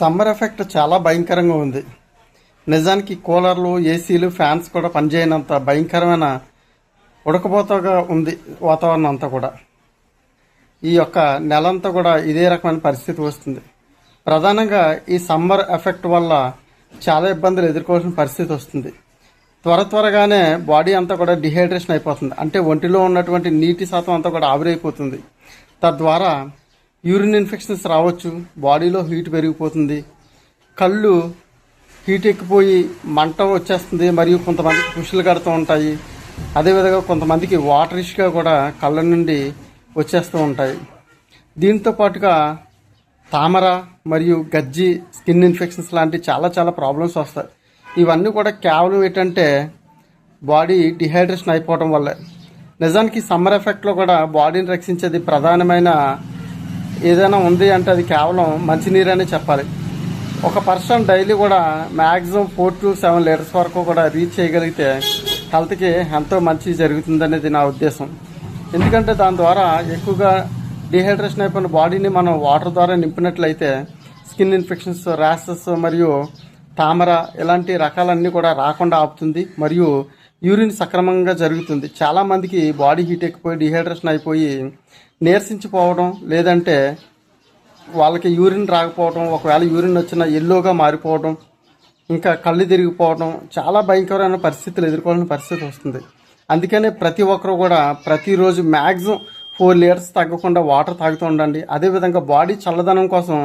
Summer effect చాలా భయంకరంగా ఉంది. నిజానికి కూలర్లు, ఏసీలు, ఫ్యాన్స్ కూడా పనిచేయనంత భయంకరమైన ఉడకపోతగా ఉంది వాతావరణం అంతా కూడా. ఈ యొక్క నెలంతా కూడా ఇదే రకమైన పరిస్థితి వస్తుంది. ప్రధానంగా ఈ సమ్మర్ ఎఫెక్ట్ వల్ల చాలా ఇబ్బందులు ఎదుర్కోవాల్సిన పరిస్థితి వస్తుంది. త్వరగానే బాడీ అంతా కూడా డిహైడ్రేషన్ అయిపోతుంది. అంటే ఒంటిలో ఉన్నటువంటి నీటి శాతం అంతా కూడా ఆవిరైపోతుంది. తద్వారా యూరిన్ ఇన్ఫెక్షన్స్ రావచ్చు, బాడీలో హీట్ పెరిగిపోతుంది, కళ్ళు హీట్ ఎక్కిపోయి మంట వచ్చేస్తుంది, మరియు కొంతమందికి పుష్లు కడుతూ ఉంటాయి. అదేవిధంగా కొంతమందికి వాటరిష్గా కూడా కళ్ళ నుండి వచ్చేస్తూ ఉంటాయి. దీంతో పాటుగా తామర మరియు గజ్జి, స్కిన్ ఇన్ఫెక్షన్స్ లాంటి చాలా ప్రాబ్లమ్స్ వస్తాయి. ఇవన్నీ కూడా కేవలం ఏంటంటే బాడీ డిహైడ్రేషన్ అయిపోవడం వల్లే. నిజానికి సమ్మర్ ఎఫెక్ట్లో కూడా బాడీని రక్షించేది ప్రధానమైన ఏదైనా ఉంది అంటే అది కేవలం మంచినీరు అనే చెప్పాలి. ఒక పర్సన్ డైలీ కూడా మ్యాక్సిమం 4 to 7 లీటర్స్ వరకు కూడా రీచ్ చేయగలిగితే హెల్త్కి ఎంతో మంచి జరుగుతుందనేది నా ఉద్దేశం. ఎందుకంటే దాని ద్వారా ఎక్కువగా డిహైడ్రేషన్ అయిపోయిన బాడీని మనం వాటర్ ద్వారా నింపినట్లయితే స్కిన్ ఇన్ఫెక్షన్స్, ర్యాషెస్ మరియు తామర ఇలాంటి రకాలన్నీ కూడా రాకుండా ఆపుతుంది. మరియు యూరిన్ సక్రమంగా జరుగుతుంది. చాలామందికి బాడీ హీట్ ఎక్కిపోయి డిహైడ్రేషన్ అయిపోయి నీరసించిపోవడం, లేదంటే వాళ్ళకి యూరిన్ రాకపోవడం, ఒకవేళ యూరిన్ వచ్చినా ఎల్లోగా మారిపోవడం, ఇంకా కళ్ళు తిరిగిపోవడం, చాలా భయంకరమైన పరిస్థితులు ఎదుర్కోవాల్సిన పరిస్థితి వస్తుంది. అందుకనే ప్రతి ఒక్కరు కూడా ప్రతిరోజు మ్యాక్సిమం 4 లీటర్స్ తగ్గకుండా వాటర్ తాగుతూ ఉండండి. అదేవిధంగా బాడీ చల్లదనం కోసం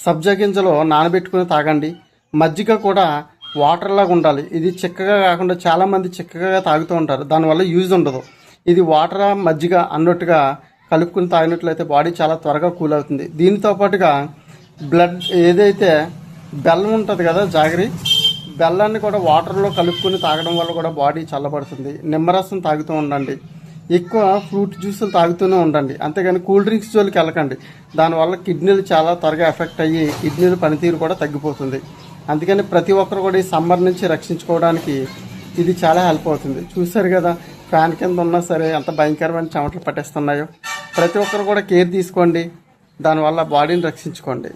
సబ్జా గింజలు నానబెట్టుకుని తాగండి. మజ్జిగ కూడా వాటర్ లాగా ఉండాలి. ఇది చిక్కగా కాకుండా చాలామంది చిక్కగా తాగుతూ ఉంటారు, దానివల్ల యూజ్ ఉండదు. ఇది వాటర్ మజ్జిగ అన్నట్టుగా కలుపుకుని తాగినట్లయితే బాడీ చాలా త్వరగా కూల్ అవుతుంది. దీనితో పాటుగా బ్లడ్ ఏదైతే బెల్లం ఉంటుంది కదా, జాగరి బెల్లాన్ని కూడా వాటర్లో కలుపుకుని తాగడం వల్ల కూడా బాడీ చల్లబడుతుంది. నిమ్మరసం తాగుతూ ఉండండి. ఎక్కువ ఫ్రూట్ జ్యూసులు తాగుతూనే ఉండండి. అంతేగాని కూల్ డ్రింక్స్ జోలికి వెళ్ళకండి. దానివల్ల కిడ్నీలు చాలా త్వరగా ఎఫెక్ట్ అయ్యి కిడ్నీల పనితీరు కూడా తగ్గిపోతుంది. అందుకని ప్రతి ఒక్కరు కూడా ఈ సమ్మర్ నుంచి రక్షించుకోవడానికి ఇది చాలా హెల్ప్ అవుతుంది. చూశారు కదా, ఫ్యాన్ కింద ఉన్నా సరే ఎంత భయంకరమైన చెమటలు పట్టేస్తున్నాయో. ప్రతి ఒక్కరు కూడా కేర్ తీసుకోండి, దానివల్ల బాడీని రక్షించుకోండి.